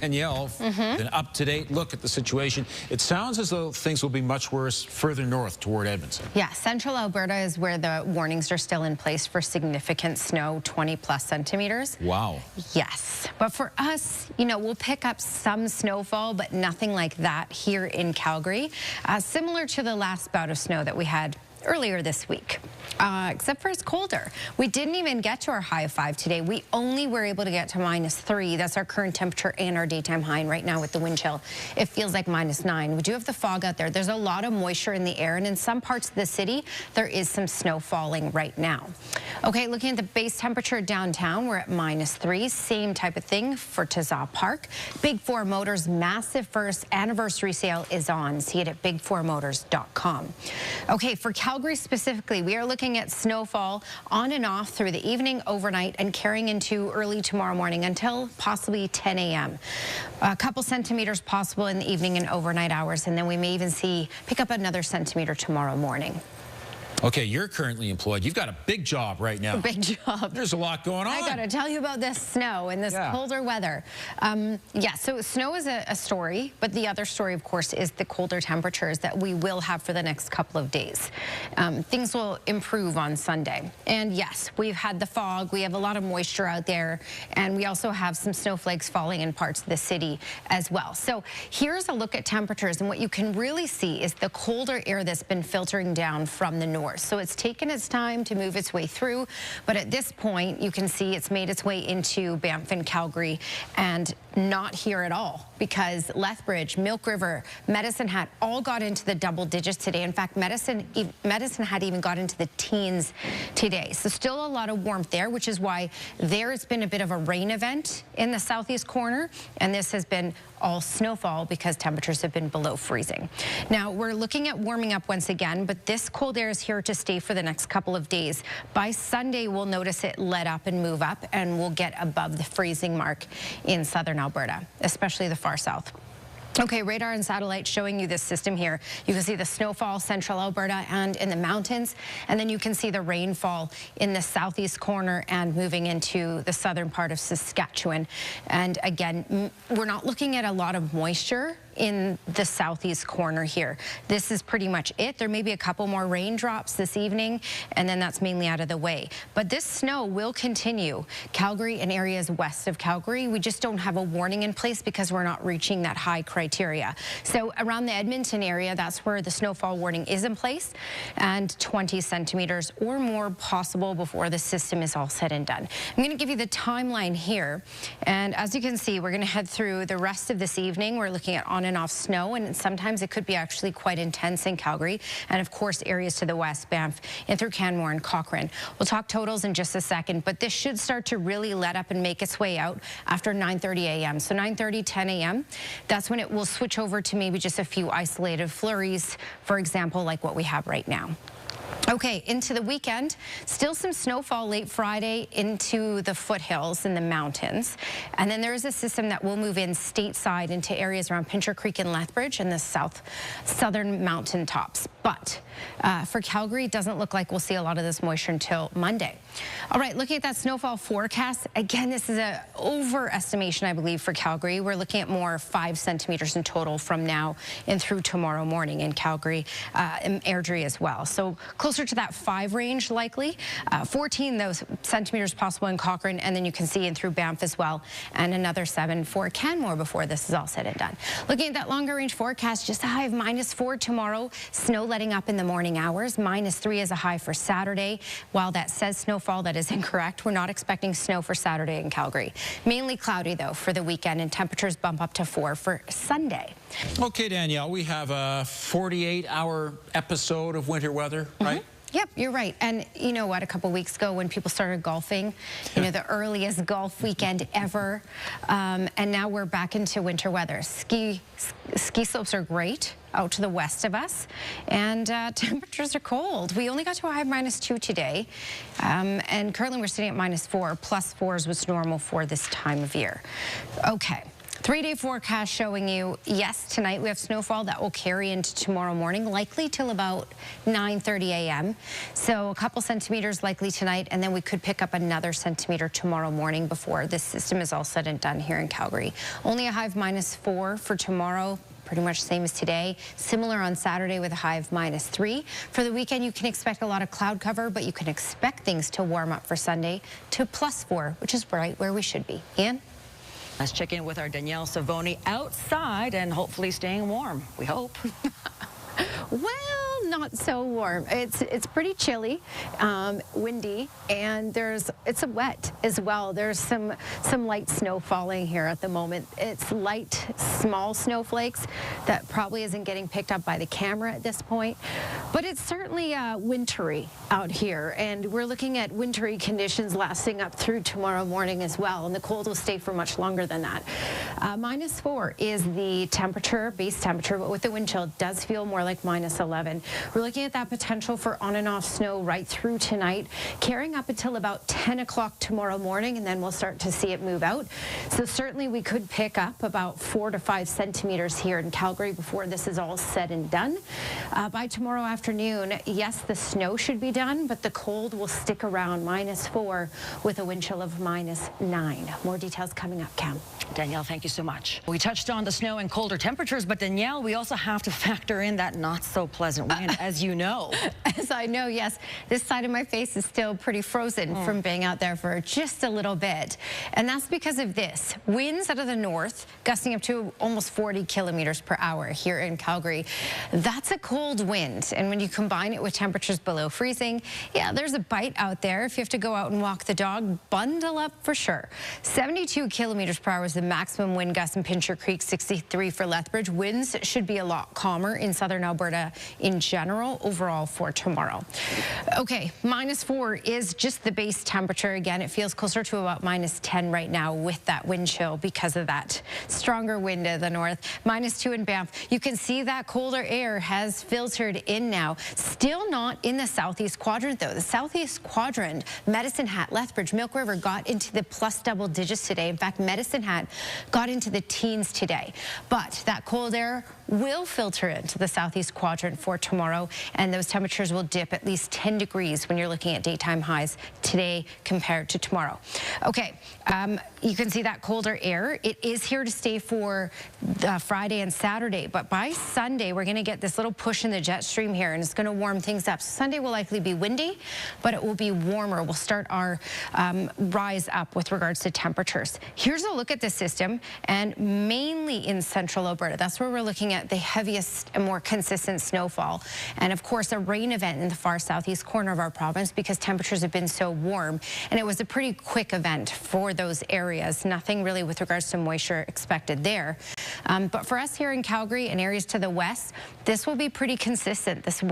Danielle, an up-to-date look at the situation. It sounds as though things will be much worse further north toward Edmonton. Yeah, central Alberta is where the warnings are still in place for significant snow, 20+ centimeters. Wow. Yes, but for us, you know, we'll pick up some snowfall, but nothing like that here in Calgary. Similar to the last bout of snow that we had earlier this week, except for it's colder. We didn't even get to our high of 5 today. We only were able to get to -3. That's our current temperature and our daytime high. And right now with the wind chill, it feels like -9. We do have the fog out there. There's a lot of moisture in the air, and in some parts of the city, there is some snow falling right now. Okay, looking at the base temperature downtown, we're at -3. Same type of thing for Taza Park. Big 4 Motors massive first anniversary sale is on. See it at big4motors.com. Okay, for Calgary specifically, we are looking at snowfall on and off through the evening, overnight, and carrying into early tomorrow morning until possibly 10 a.m. A couple centimeters possible in the evening and overnight hours, and then we may even pick up another centimeter tomorrow morning. Okay, you're currently employed. You've got a big job right now. Big job. There's a lot going on. I got to tell you about this snow and this colder weather. Yeah, so snow is a story, but the other story, of course, is the colder temperatures that we will have for the next couple of days. Things will improve on Sunday. And yes, we've had the fog. We have a lot of moisture out there, and we also have some snowflakes falling in parts of the city as well. So here's a look at temperatures, and what you can really see is the colder air that's been filtering down from the north. So it's taken its time to move its way through, but at this point, you can see it's made its way into Banff and Calgary, and not here at all, because Lethbridge, Milk River, Medicine Hat all got into the double digits today. In fact, Medicine Hat even got into the teens today. So still a lot of warmth there, which is why there it's been a bit of a rain event in the southeast corner, and this has been all snowfall because temperatures have been below freezing. Now, we're looking at warming up once again, but this cold air is here to stay for the next couple of days. By Sunday, we'll notice it let up and move up, and we'll get above the freezing mark in southern Alberta, especially the far south. Okay, radar and satellite showing you this system here. You can see the snowfall, central Alberta and in the mountains, and then you can see the rainfall in the southeast corner and moving into the southern part of Saskatchewan. And again, we're not looking at a lot of moisture in the southeast corner here. This is pretty much it. There may be a couple more raindrops this evening, and then that's mainly out of the way. But this snow will continue. Calgary and areas west of Calgary, we just don't have a warning in place because we're not reaching that high criteria. So around the Edmonton area, that's where the snowfall warning is in place, and 20 centimeters or more possible before the system is all said and done. I'm going to give you the timeline here, and as you can see, we're going to head through the rest of this evening. We're looking at on and off snow, and sometimes it could be actually quite intense in Calgary, and of course areas to the west, Banff, and through Canmore and Cochrane. We'll talk totals in just a second, but this should start to really let up and make its way out after 9:30 a.m. So 9:30, 10 a.m., that's when it will switch over to maybe just a few isolated flurries, for example, like what we have right now. Okay, into the weekend, still some snowfall late Friday into the foothills in the mountains. And then there is a system that will move in stateside into areas around Pincher Creek and Lethbridge and the southern mountain tops. But for Calgary, it doesn't look like we'll see a lot of this moisture until Monday. All right, looking at that snowfall forecast, again, this is an overestimation, I believe, for Calgary. We're looking at more 5 centimeters in total from now and through tomorrow morning in Calgary and Airdrie as well. So closer to that 5 range likely. 14 those centimeters possible in Cochrane, and then you can see in through Banff as well, and another 7 for Canmore before this is all said and done. Looking at that longer range forecast, just a high of -4 tomorrow. Snow letting up in the morning hours. -3 is a high for Saturday. While that says snowfall, that is incorrect. We're not expecting snow for Saturday in Calgary. Mainly cloudy though for the weekend, and temperatures bump up to 4 for Sunday. Okay, Danielle, we have a 48-hour episode of winter weather, right? Yep, you're right. And you know what, a couple weeks ago when people started golfing, you know, the earliest golf weekend ever, and now we're back into winter weather. Ski slopes are great out to the west of us, and temperatures are cold. We only got to a high of -2 today, and currently we're sitting at -4. +4s was normal for this time of year. Okay. 3-day forecast showing you, yes, tonight we have snowfall that will carry into tomorrow morning, likely till about 9:30 a.m. So a couple centimeters likely tonight, and then we could pick up another centimeter tomorrow morning before this system is all said and done here in Calgary. Only a high of -4 for tomorrow. Pretty much same as today. Similar on Saturday with a high of -3. For the weekend, you can expect a lot of cloud cover, but you can expect things to warm up for Sunday to +4, which is right where we should be. Ian? Let's check in with our Danielle Savoni outside and hopefully staying warm. We hope. Well, not so warm. It's pretty chilly, windy, and it's wet as well. There's some light snow falling here at the moment. It's light, small snowflakes that probably isn't getting picked up by the camera at this point, but it's certainly wintry out here, and we're looking at wintry conditions lasting up through tomorrow morning as well, and the cold will stay for much longer than that. -4 is the temperature, base temperature, but with the wind chill, it does feel more like -11. We're looking at that potential for on and off snow right through tonight, carrying up until about 10 o'clock tomorrow morning, and then we'll start to see it move out. So certainly we could pick up about 4 to 5 centimeters here in Calgary before this is all said and done. By tomorrow afternoon, yes, the snow should be done, but the cold will stick around, -4 with a wind chill of -9. More details coming up, Cam. Danielle, thank you so much. We touched on the snow and colder temperatures, but Danielle, we also have to factor in that not so pleasant wind, as you know. As I know, yes, this side of my face is still pretty frozen from being out there for just a little bit. And that's because of this. Winds out of the north, gusting up to almost 40 kilometers per hour here in Calgary. That's a cold wind. And when you combine it with temperatures below freezing, yeah, there's a bite out there. If you have to go out and walk the dog, bundle up for sure. 72 kilometers per hour is the maximum wind gust in Pincher Creek, 63 for Lethbridge. Winds should be a lot calmer in southern Alberta in general overall for tomorrow. Okay, -4 is just the base temperature. Again, it feels closer to about -10 right now with that wind chill because of that stronger wind to the north. -2 in Banff. You can see that colder air has filtered in now. Still not in the southeast quadrant though. The southeast quadrant, Medicine Hat, Lethbridge, Milk River got into the plus double digits today. In fact, Medicine Hat got into the teens today. But that cold air will filter into the southeast quadrant for tomorrow, and those temperatures will dip at least 10 degrees when you're looking at daytime highs today compared to tomorrow. Okay, you can see that colder air. It is here to stay for Friday and Saturday, but by Sunday, we're going to get this little push in the jet stream here, and it's going to warm things up. Sunday will likely be windy, but it will be warmer. We'll start our rise up with regards to temperatures. Here's a look at the system, and mainly in central Alberta. That's where we're looking at the heaviest and more consistent snowfall, and of course a rain event in the far southeast corner of our province because temperatures have been so warm, and it was a pretty quick event for those areas. Nothing really with regards to moisture expected there, but for us here in Calgary and areas to the west, this will be pretty consistent. These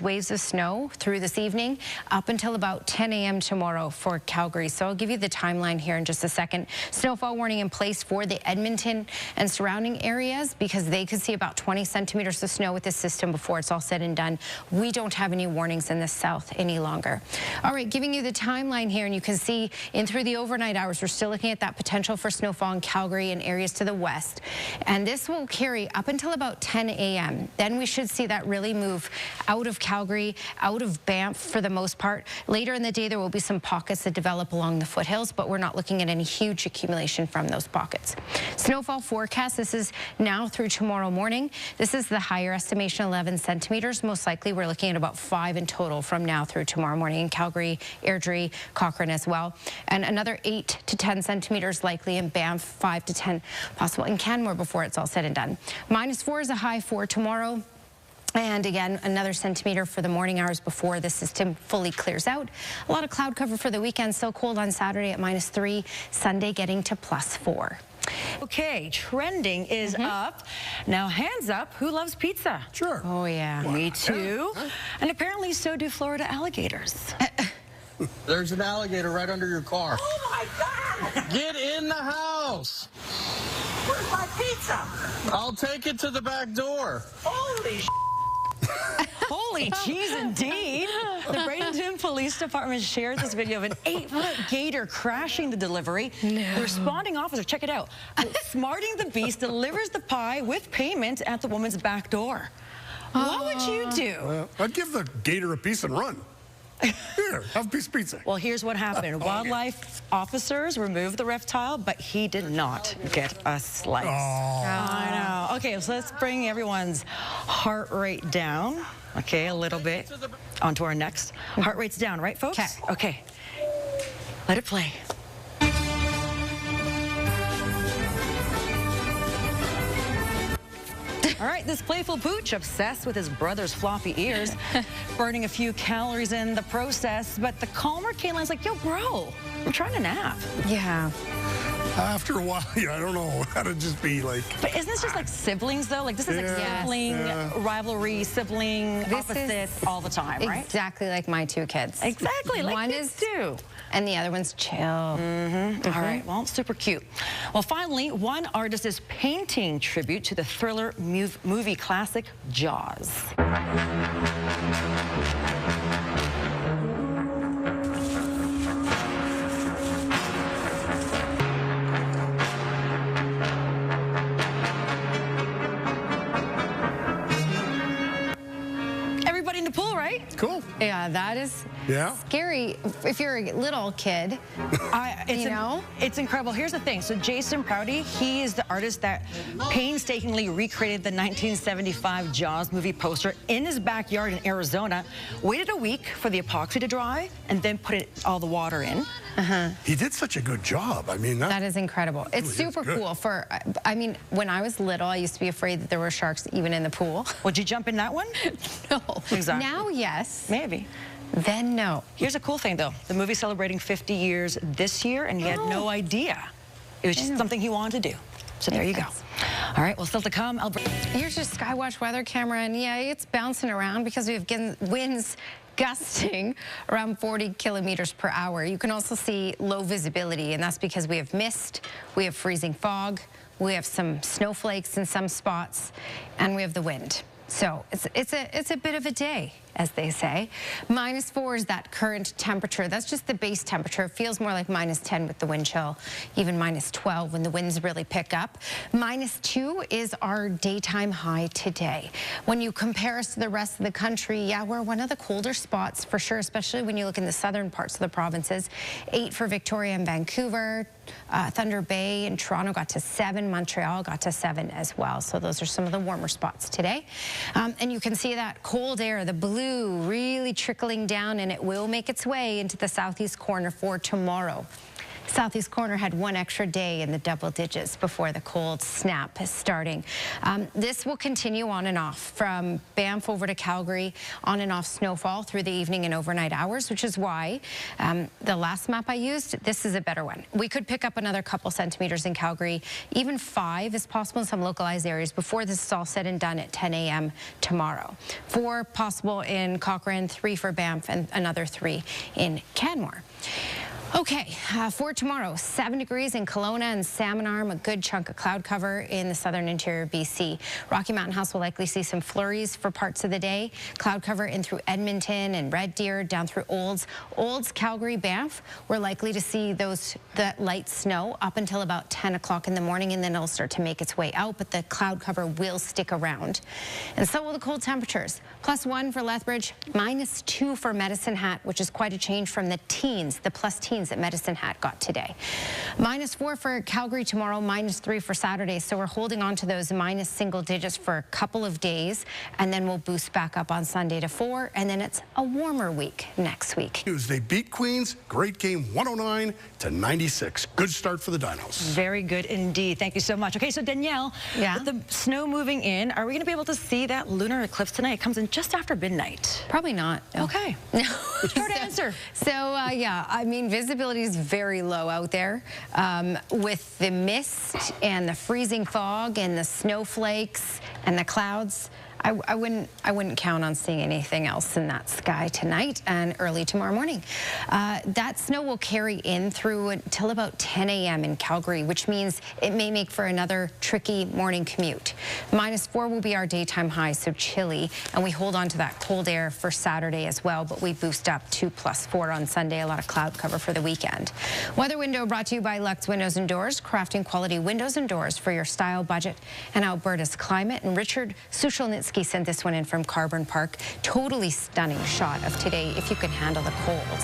waves of snow through this evening up until about 10 a.m. tomorrow for Calgary. So I'll give you the timeline here in just a second. Snowfall warning in place for the Edmonton and surrounding areas because they could see about 20 centimeters of snow with this system before it's all said and done. We don't have any warnings in the south any longer. All right, giving you the timeline here, and you can see in through the overnight hours, we're still looking at that potential for snowfall in Calgary and areas to the west. And this will carry up until about 10 a.m. Then we should see that really move out of Calgary, out of Banff for the most part. Later in the day, there will be some pockets that develop along the foothills, but we're not looking at any huge accumulation from those pockets. Snowfall forecast, this is now through tomorrow morning. This is the higher estimation, 11 centimeters. Most likely we're looking at about 5 in total from now through tomorrow morning in Calgary, Airdrie, Cochrane as well. And another 8 to 10 centimeters likely in Banff, 5 to 10 possible in Canmore before it's all said and done. -4 is a high for tomorrow. And again, another centimeter for the morning hours before the system fully clears out. A lot of cloud cover for the weekend. Still cold on Saturday at -3. Sunday getting to +4. Okay, trending is up. Now, hands up, who loves pizza? Sure. Oh, yeah. Me too. And apparently so do Florida alligators. There's an alligator right under your car. Oh my God! Get in the house. Where's my pizza? I'll take it to the back door. Holy Holy cheese indeed. The Bradenton Police Department shared this video of an 8-foot gator crashing the delivery. The responding officer, check it out, smarting the beast, delivers the pie with payment at the woman's back door. What would you do? I'd give the gator a piece and run. Here, have a piece of pizza. Well, here's what happened. Wildlife officers removed the reptile, but he did not get a slice. I know. Okay, so let's bring everyone's heart rate down. Okay, a little bit. On to our next. Heart rate's down, right, folks? Okay. Let it play. All right, this playful pooch obsessed with his brother's floppy ears, burning a few calories in the process, but the calmer Kaylin's like, yo, bro, I'm trying to nap. Yeah. After a while, I don't know how to just be like... But isn't this just like siblings, though? Like, this is like sibling rivalry, sibling opposites all the time, right? Exactly like my two kids. Exactly, like one kids do. And the other one's chill. All right, well, super cute. Well, finally, one artist is painting tribute to the thriller movie classic, Jaws. Everybody in the pool, right? Cool. Yeah, that is scary if you're a little kid. It's incredible. Here's the thing. So Jason Prouty, he is the artist that painstakingly recreated the 1975 Jaws movie poster in his backyard in Arizona, waited a week for the epoxy to dry, and then put all the water in. He did such a good job. I mean, that is incredible. It's super cool. I mean, when I was little, I used to be afraid that there were sharks even in the pool. Would you jump in that one? No. Exactly. Now, yes. Maybe. Then no. Here's a cool thing, though. The movie's celebrating 50 years this year, and he had no idea. It was just something he wanted to do. So there you go. All right, well, still to come, Alberta. Here's your Skywatch weather camera, and yeah, it's bouncing around because we have winds gusting around 40 kilometers per hour. You can also see low visibility, and that's because we have mist, we have freezing fog, we have some snowflakes in some spots, and we have the wind. So it's a bit of a day, as they say. -4 is that current temperature. That's just the base temperature. It feels more like -10 with the wind chill, even -12 when the winds really pick up. -2 is our daytime high today. When you compare us to the rest of the country, yeah, we're one of the colder spots for sure, especially when you look in the southern parts of the provinces. 8 for Victoria and Vancouver. Thunder Bay and Toronto got to 7. Montreal got to 7 as well. So those are some of the warmer spots today. And you can see that cold air, the blue, really trickling down, and it will make its way into the southeast corner for tomorrow. Southeast corner had 1 extra day in the double digits before the cold snap is starting. This will continue on and off from Banff over to Calgary, on and off snowfall through the evening and overnight hours, which is why the last map I used, this is a better one. We could pick up another couple centimeters in Calgary. Even 5 is possible in some localized areas before this is all said and done at 10 a.m. tomorrow. 4 possible in Cochrane, 3 for Banff, and another 3 in Canmore. Okay, for tomorrow, 7 degrees in Kelowna and Salmon Arm, a good chunk of cloud cover in the southern interior BC. Rocky Mountain House will likely see some flurries for parts of the day. Cloud cover in through Edmonton and Red Deer, down through Olds, Calgary, Banff. We're likely to see that light snow up until about 10 o'clock in the morning, and then it'll start to make its way out, but the cloud cover will stick around. And so will the cold temperatures. +1 for Lethbridge, -2 for Medicine Hat, which is quite a change from the teens, the plus teens that Medicine Hat got today. -4 for Calgary tomorrow, -3 for Saturday. So we're holding on to those minus single digits for a couple of days, and then we'll boost back up on Sunday to 4, and then it's a warmer week next week. They beat Queens. Great game, 109-96. Good start for the Dinos. Very good indeed. Thank you so much. Okay, so Danielle, with the snow moving in, are we going to be able to see that lunar eclipse tonight? It comes in just after midnight. Probably not. No. Okay. Short answer. So, yeah, I mean, visibility is very low out there with the mist and the freezing fog and the snowflakes and the clouds. I wouldn't count on seeing anything else in that sky tonight and early tomorrow morning. That snow will carry in through until about 10 a.m. in Calgary, which means it may make for another tricky morning commute. -4 will be our daytime high, so chilly, and we hold on to that cold air for Saturday as well, but we boost up to +4 on Sunday. A lot of cloud cover for the weekend. Weather window brought to you by Lux Windows and Doors, crafting quality windows and doors for your style, budget, and Alberta's climate. And Richard Sushelnitsky sent this one in from Carburn Park. Totally stunning shot of today, if you can handle the cold.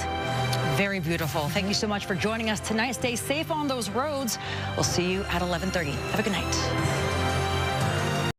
Very beautiful. Thank you so much for joining us tonight. Stay safe on those roads. We'll see you at 11:30. Have a good night.